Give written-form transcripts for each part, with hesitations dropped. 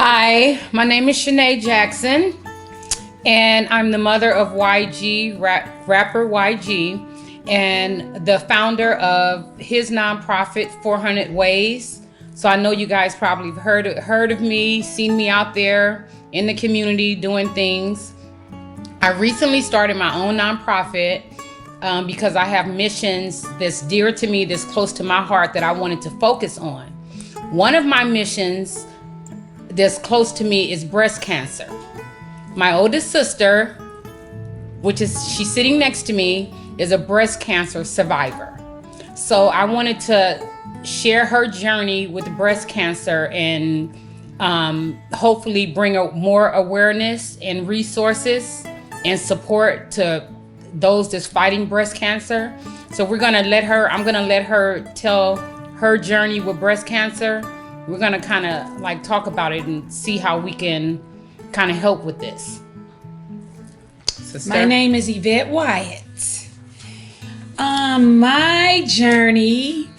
Hi, my name is Shanae Jackson, and I'm the mother of YG, rapper YG, and the founder of his nonprofit, 400 Ways. So I know you guys probably have heard of me, seen me out there in the community doing things. I recently started my own nonprofit because I have missions that's dear to me, that's close to my heart that I wanted to focus on. One of my missions that's close to me is breast cancer. My oldest sister, she's sitting next to me, is a breast cancer survivor. So I wanted to share her journey with breast cancer and hopefully bring more awareness and resources and support to those that's fighting breast cancer. So I'm gonna let her tell her journey with breast cancer. We're gonna kind of talk about it and see how we can kind of help with this. Sister? My name is Yvette Wyatt. My journey,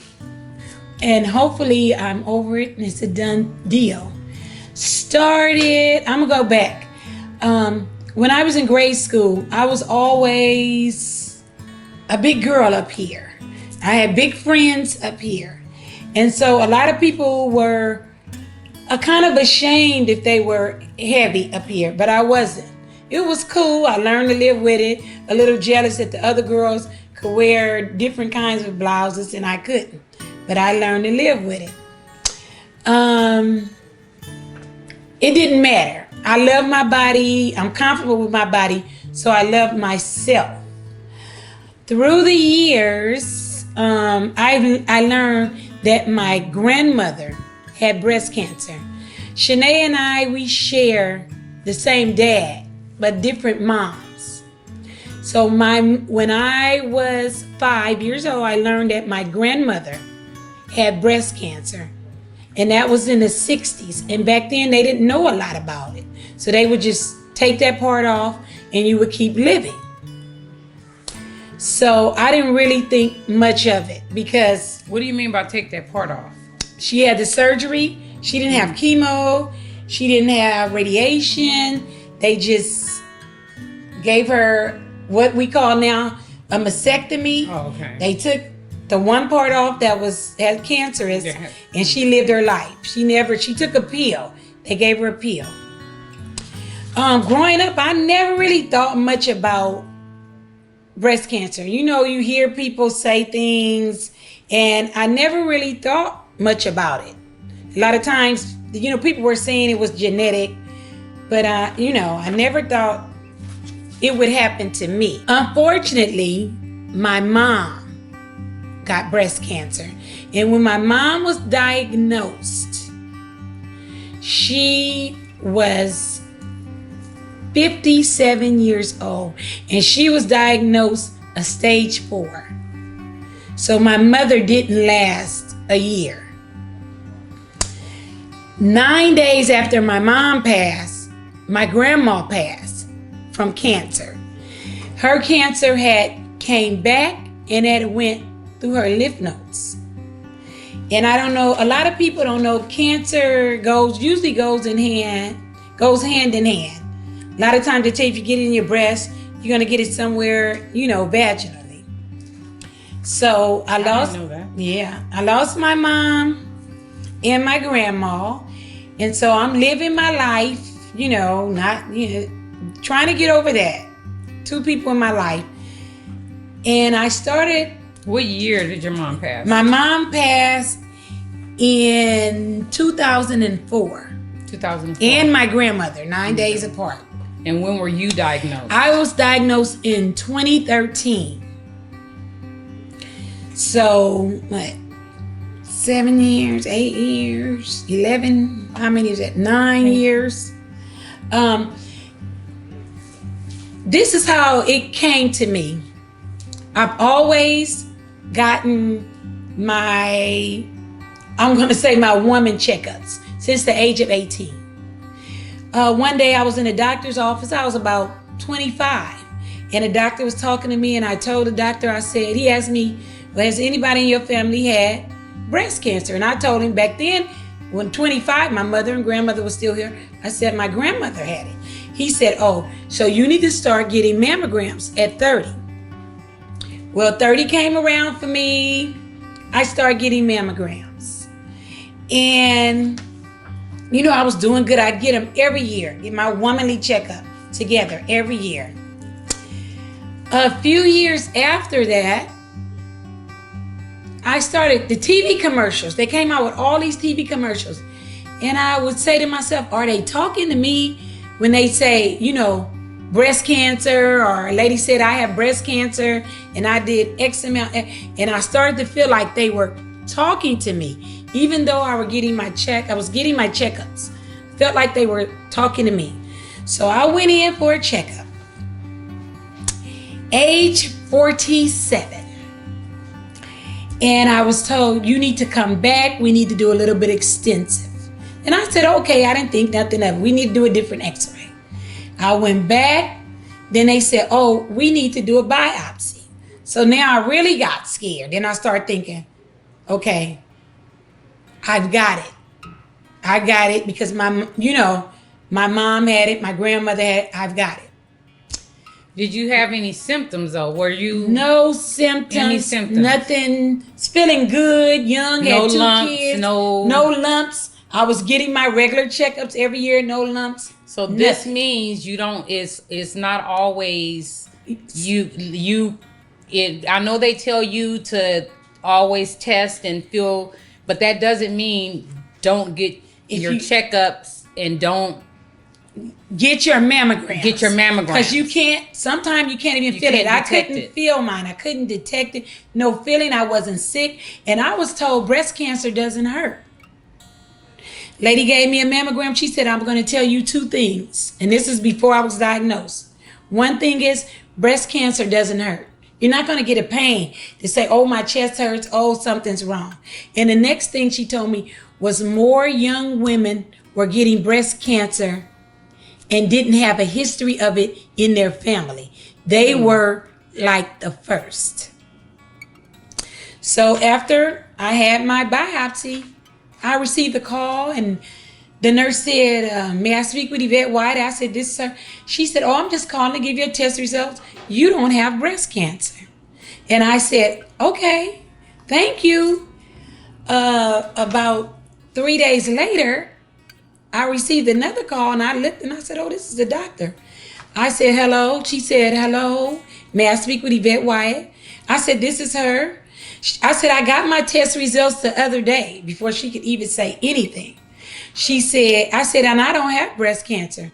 and hopefully I'm over it and it's a done deal, I'm gonna go back. When I was in grade school, I was always a big girl up here. I had big friends up here. And so a lot of people were kind of ashamed if they were heavy up here, but I wasn't. It was cool. I learned to live with it. A little jealous that the other girls could wear different kinds of blouses and I couldn't. But I learned to live with it. It didn't matter. I love my body. I'm comfortable with my body. So I love myself. Through the years, I learned that my grandmother had breast cancer. Shanae and we share the same dad, but different moms. So when I was 5 years old, I learned that my grandmother had breast cancer. And that was in the 60s. And back then they didn't know a lot about it. So they would just take that part off and you would keep living. So I didn't really think much of it because... What do you mean by take that part off? She had the surgery. She didn't have chemo. She didn't have radiation. They just gave her what we call now a mastectomy. Oh, okay. They took the one part off that had cancerous, and she lived her life. She took a pill. They gave her a pill. Growing up, I never really thought much about breast cancer. You hear people say things, and I never really thought much about it. A lot of times, people were saying it was genetic, but I never thought it would happen to me. Unfortunately, my mom got breast cancer. And when my mom was diagnosed, she was 57 years old, and she was diagnosed a stage 4. So my mother didn't last a year. 9 days after my mom passed, my grandma passed from cancer. Her cancer had came back and it went through her lymph nodes. And I don't know, a lot of people don't know cancer usually goes hand in hand. A lot of times they tell you if you get it in your breast, you're going to get it somewhere, vaginally. So I lost, didn't know that. Yeah, I lost my mom and my grandma. And so I'm living my life, trying to get over that. 2 people in my life. And I started. What year did your mom pass? My mom passed in 2004. 2004. And my grandmother, 9 days apart. And when were you diagnosed? I was diagnosed in 2013. So, what? 7 years, 8 years, 11, how many is that? 9 years. This is how it came to me. I've always gotten my woman checkups since the age of 18. One day I was in a doctor's office. I was about 25. And the doctor was talking to me, and I told the doctor, he asked me, well, has anybody in your family had breast cancer? And I told him back then, when 25, my mother and grandmother was still here. I said, my grandmother had it. He said, oh, so you need to start getting mammograms at 30. Well, 30 came around for me. I started getting mammograms. And, you know, I was doing good. I'd get them every year, get my womanly checkup together every year. A few years after that, I started the TV commercials. They came out with all these TV commercials. And I would say to myself, are they talking to me when they say, you know, breast cancer, or a lady said I have breast cancer and I did X amount, and I started to feel like they were talking to me, even though I was getting my checkups. Felt like they were talking to me. So I went in for a checkup. Age 47. And I was told, you need to come back. We need to do a little bit extensive. And I said, okay, I didn't think nothing of it. We need to do a different x-ray. I went back. Then they said, oh, we need to do a biopsy. So now I really got scared. Then I started thinking, okay, I've got it. I got it because my mom had it. My grandmother had it. I've got it. Did you have any symptoms though? Were you No symptoms. Any symptoms? Nothing. It's feeling good. Young. No Had 2 lumps, kids. no- lumps. I was getting my regular checkups every year. No lumps. So this means you don't. It's not always you. I know they tell you to always test and feel, but that doesn't mean don't get your checkups and don't get your mammogram. Get your mammogram because you can't. Sometimes you can't even feel it. I couldn't feel mine. I couldn't detect it. No feeling. I wasn't sick, and I was told breast cancer doesn't hurt. Lady gave me a mammogram. She said, I'm going to tell you 2 things. And this is before I was diagnosed. One thing is breast cancer doesn't hurt. You're not going to get a pain to say, oh, my chest hurts. Oh, something's wrong. And the next thing she told me was more young women were getting breast cancer and didn't have a history of it in their family. They were like the first. So after I had my biopsy, I received a call and the nurse said, may I speak with Yvette White? I said, this, sir. She said, oh, I'm just calling to give you a test results. You don't have breast cancer. And I said, okay, thank you. About 3 days later, I received another call and I looked and I said, oh, this is the doctor. I said, hello. She said, hello. May I speak with Yvette White? I said, this is her. I said, I got my test results the other day before she could even say anything. She said, I said, and I don't have breast cancer.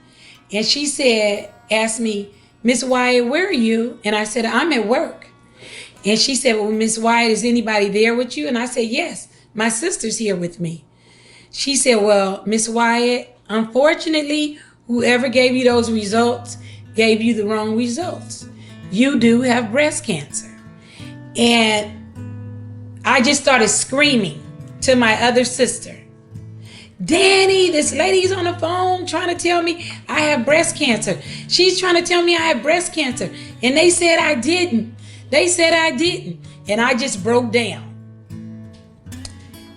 And she said, asked me, Miss Wyatt, where are you? And I said, I'm at work. And she said, well, Miss Wyatt, is anybody there with you? And I said, yes, my sister's here with me. She said, well, Miss Wyatt, unfortunately, whoever gave you those results gave you the wrong results. You do have breast cancer. And I just started screaming to my other sister, Danny, this lady's on the phone trying to tell me I have breast cancer. She's trying to tell me I have breast cancer. And they said I didn't. They said I didn't. And I just broke down.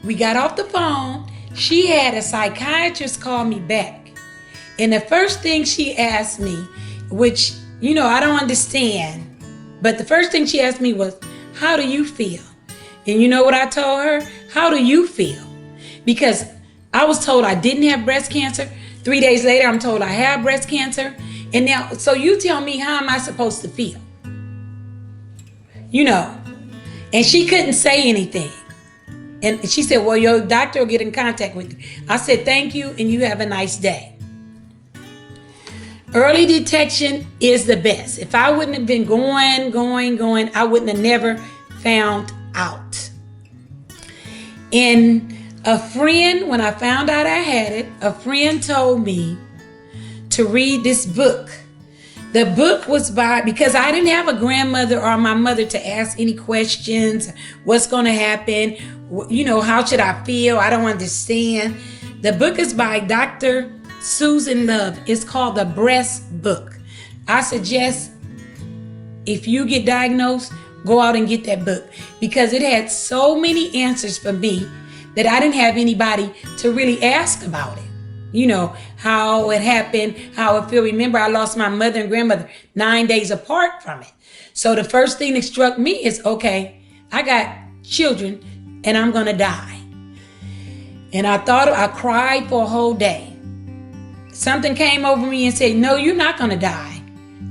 We got off the phone. She had a psychiatrist call me back. And the first thing she asked me, which, you know, I don't understand, but the first thing she asked me was, how do you feel? And you know what I told her? How do you feel? Because I was told I didn't have breast cancer. 3 days later, I'm told I have breast cancer. And now, so you tell me, how am I supposed to feel? You know, and she couldn't say anything. And she said, well, your doctor will get in contact with you. I said, thank you, and you have a nice day. Early detection is the best. If I wouldn't have been going, I wouldn't have never found out. And a friend, when I found out I had it, a friend told me to read this book. The book was because I didn't have a grandmother or my mother to ask any questions. What's going to happen? You know, how should I feel? I don't understand. The book is by Dr. Susan Love. It's called The Breast Book. I suggest if you get diagnosed, go out and get that book because it had so many answers for me that I didn't have anybody to really ask about it. You know, how it happened, how it feel. Remember, I lost my mother and grandmother 9 days apart from it. So the first thing that struck me is, okay, I got children and I'm going to die. And I cried for a whole day. Something came over me and said, no, you're not going to die.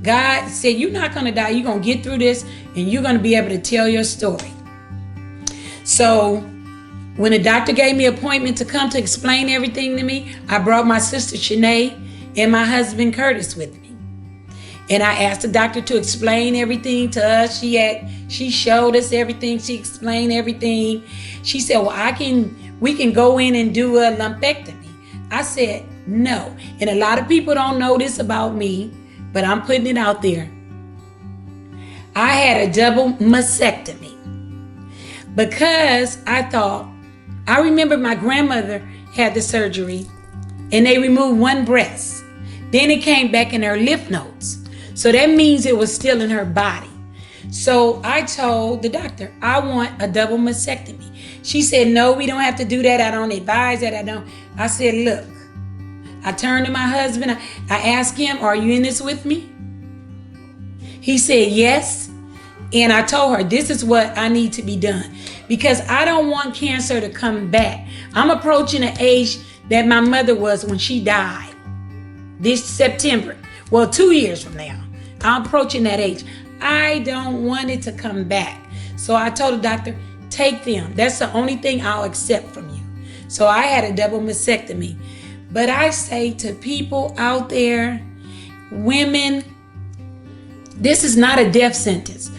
God said, you're not going to die. You're going to get through this and you're going to be able to tell your story. So when the doctor gave me an appointment to come to explain everything to me, I brought my sister Shanae and my husband Curtis with me. And I asked the doctor to explain everything to us. She showed us everything. She explained everything. She said, well, we can go in and do a lumpectomy. I said, no. And a lot of people don't know this about me, but I'm putting it out there. I had a double mastectomy because I remember my grandmother had the surgery and they removed one breast. Then it came back in her lymph nodes. So that means it was still in her body. So I told the doctor, I want a double mastectomy. She said, no, we don't have to do that. I don't advise that. I said, look, I turned to my husband. I asked him, are you in this with me? He said, yes. And I told her, this is what I need to be done because I don't want cancer to come back. I'm approaching the age that my mother was when she died this September. Well, 2 years from now, I'm approaching that age. I don't want it to come back. So I told the doctor, take them. That's the only thing I'll accept from you. So I had a double mastectomy. But I say to people out there, women, this is not a death sentence.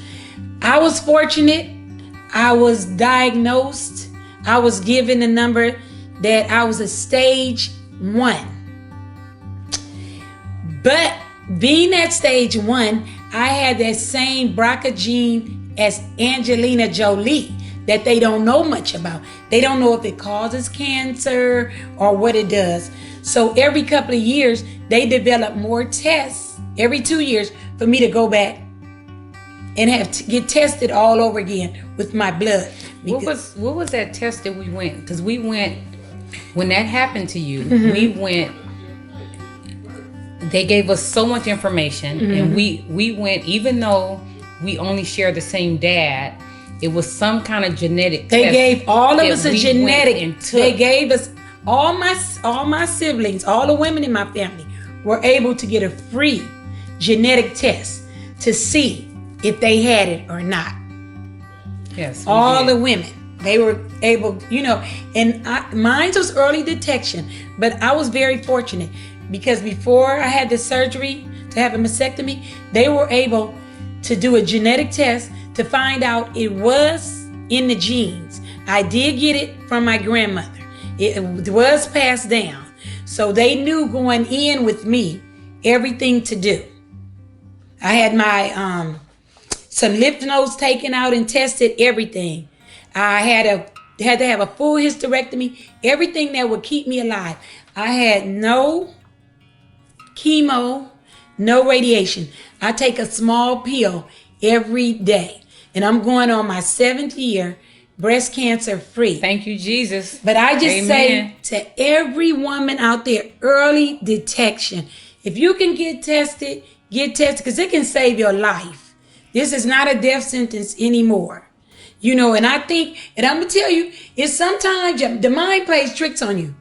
I was fortunate. I was diagnosed. I was given the number that I was a stage 1. But being at stage 1, I had that same BRCA gene as Angelina Jolie that they don't know much about. They don't know if it causes cancer or what it does. So every couple of years, they develop more tests every 2 years for me to go back and have to get tested all over again with my blood. What was that test that we went? Because we went, when that happened to you, we went, they gave us so much information and we went, even though we only share the same dad, it was some kind of genetic They test. gave all of us a genetic. They They gave us all my siblings, all the women in my family were able to get a free genetic test to see if they had it or not. Yes, All the women, they were able, and mine was early detection, but I was very fortunate because before I had the surgery to have a mastectomy, they were able to do a genetic test to find out it was in the genes. I did get it from my grandmother. It was passed down. So they knew going in with me everything to do. I had my some lymph nodes taken out and tested everything. I had to have a full hysterectomy, everything that would keep me alive. I had no chemo, no radiation. I take a small pill every day. And I'm going on my 7th year, breast cancer free. Thank you, Jesus. But I just Amen. say to every woman out there, early detection. If you can get tested because it can save your life. This is not a death sentence anymore. And I think, and I'm going to tell you, it's sometimes the mind plays tricks on you.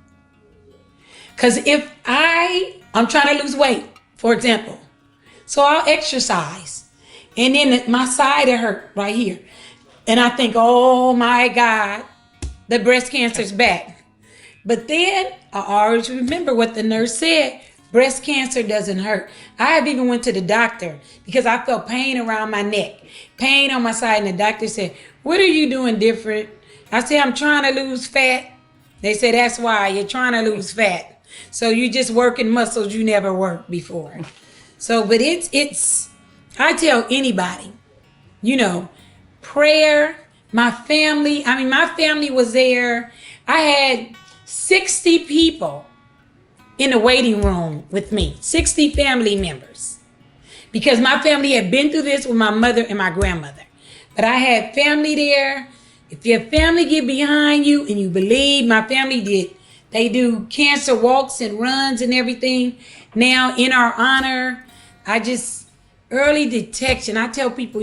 Because if I'm trying to lose weight, for example, so I'll exercise. And then my side hurt right here. And I think, oh my God, the breast cancer's back. But then I always remember what the nurse said. Breast cancer doesn't hurt. I have even went to the doctor because I felt pain around my neck, pain on my side. And the doctor said, what are you doing different? I said, I'm trying to lose fat. They said, that's why you're trying to lose fat. So you're just working muscles you never worked before. So, but it's, I tell anybody, prayer, my family was there. I had 60 people in the waiting room with me, 60 family members. Because my family had been through this with my mother and my grandmother. But I had family there. If your family get behind you and you believe, my family did. They do cancer walks and runs and everything. Now in our honor, early detection. I tell people,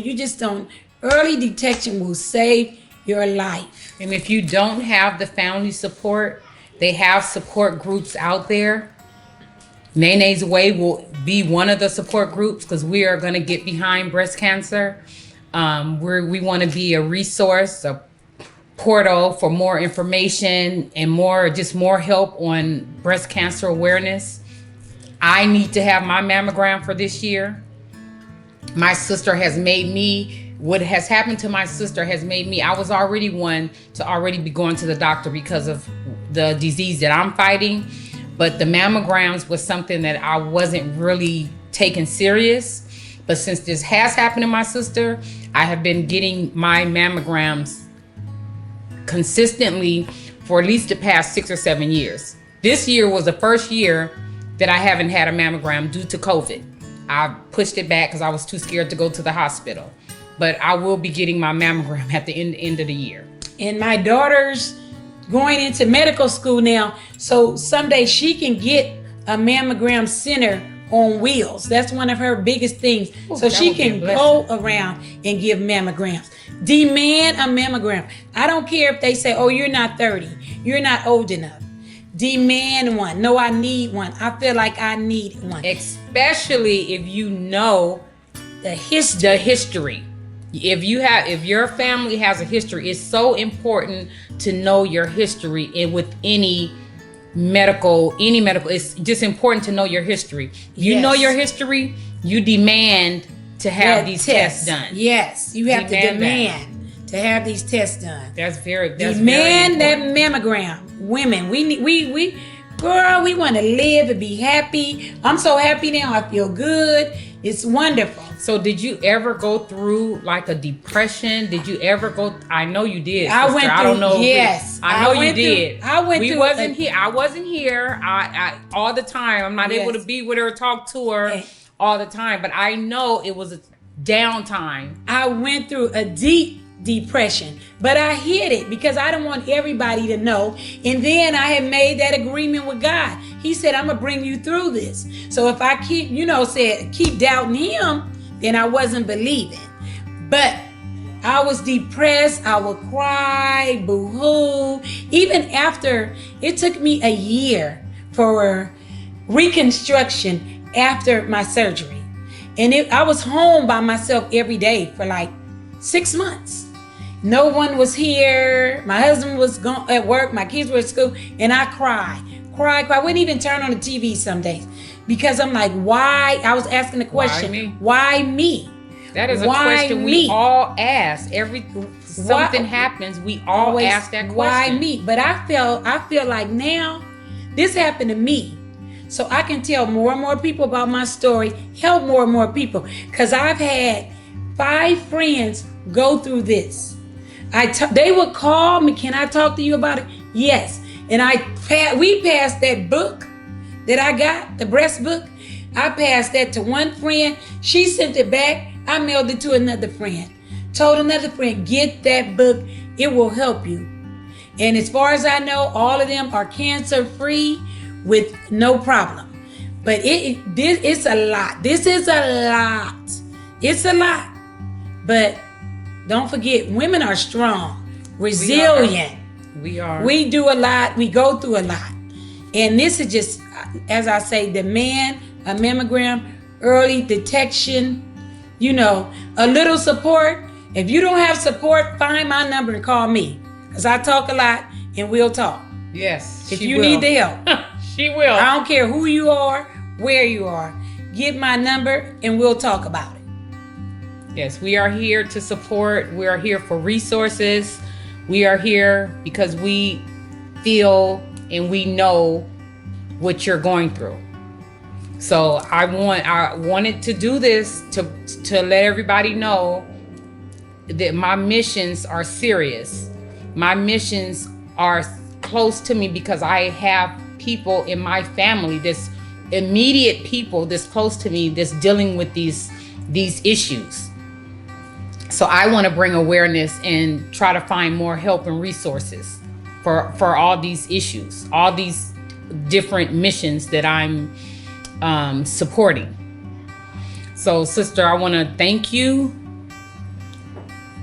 early detection will save your life. And if you don't have the family support, they have support groups out there. Nene's Way will be one of the support groups because we are going to get behind breast cancer. We want to be a resource, a portal for more information and more help on breast cancer awareness. I need to have my mammogram for this year. My sister has made me, what has happened to my sister has made me, I was already one to already be going to the doctor because of the disease that I'm fighting. But the mammograms was something that I wasn't really taking serious. But since this has happened to my sister, I have been getting my mammograms consistently for at least the past 6 or 7 years. This year was the first year that I haven't had a mammogram due to COVID. I pushed it back because I was too scared to go to the hospital. But I will be getting my mammogram at the end of the year. And my daughter's going into medical school now, so someday she can get a mammogram center on wheels. That's one of her biggest things. Ooh, so she would be a can blessing. go around and give mammograms. Demand a mammogram. I don't care if they say, oh, you're not 30. You're not old enough. Demand one. No, I need one. I feel like I need one. Especially if you know the history. If your family has a history, it's so important to know your history. And with any medical, it's just important to know your history. If you know your history, you demand to have these tests done. Yes, you have to demand to have these tests done. That's very demand that mammogram. Women, we girl, we want to live and be happy. I'm so happy now. I feel good. It's wonderful. So did you ever go through like a depression? Did you ever go? I know you did. Sister. I went through. I don't know. Yes, I know you did. I went through. I wasn't here. I all the time. I'm not able to be with her, talk to her all the time. But I know it was a downtime. I went through a deep depression, but I hid it because I didn't want everybody to know. And then I had made that agreement with God. He said, I'm gonna bring you through this. So if I keep doubting him, then I wasn't believing. But I was depressed. I would cry, boo-hoo. Even after, it took me a year for reconstruction after my surgery. And I was home by myself every day for like 6 months. No one was here. My husband was gone at work. My kids were at school. And I cried. I wouldn't even turn on the TV some days. Because I'm like, why? I was asking the question, why me? That is a question we all ask. Something happens, we always ask that question. Why me? But I feel like now this happened to me. So I can tell more and more people about my story, help more and more people. Because I've had 5 friends go through this. They would call me, can I talk to you about it? Yes. And we passed that book that I got, the breast book. I passed that to one friend. She sent it back. I mailed it to another friend. Told another friend, get that book. It will help you. And as far as I know, all of them are cancer free with no problem. But it's a lot. This is a lot. It's a lot. But don't forget, women are strong, resilient. We are. We do a lot. We go through a lot. And this is just, as I say, demand a mammogram, early detection, a little support. If you don't have support, find my number and call me. Because I talk a lot and we'll talk. Yes, if you need the help. She will. I don't care who you are, where you are. Get my number and we'll talk about it. Yes, we are here to support. We are here for resources. We are here because we feel and we know what you're going through. So I wanted to do this to let everybody know that my missions are serious. My missions are close to me because I have people in my family, this immediate people that's close to me that's dealing with these issues. So I want to bring awareness and try to find more help and resources for all these issues, all these different missions that I'm supporting. So, sister, I want to thank you.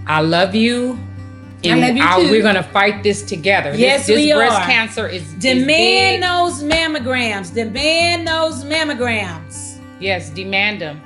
I love you. I love you too. We're going to fight this together. Yes, this we breast are. cancer is Demand big. those mammograms. Demand those mammograms. Yes, demand them.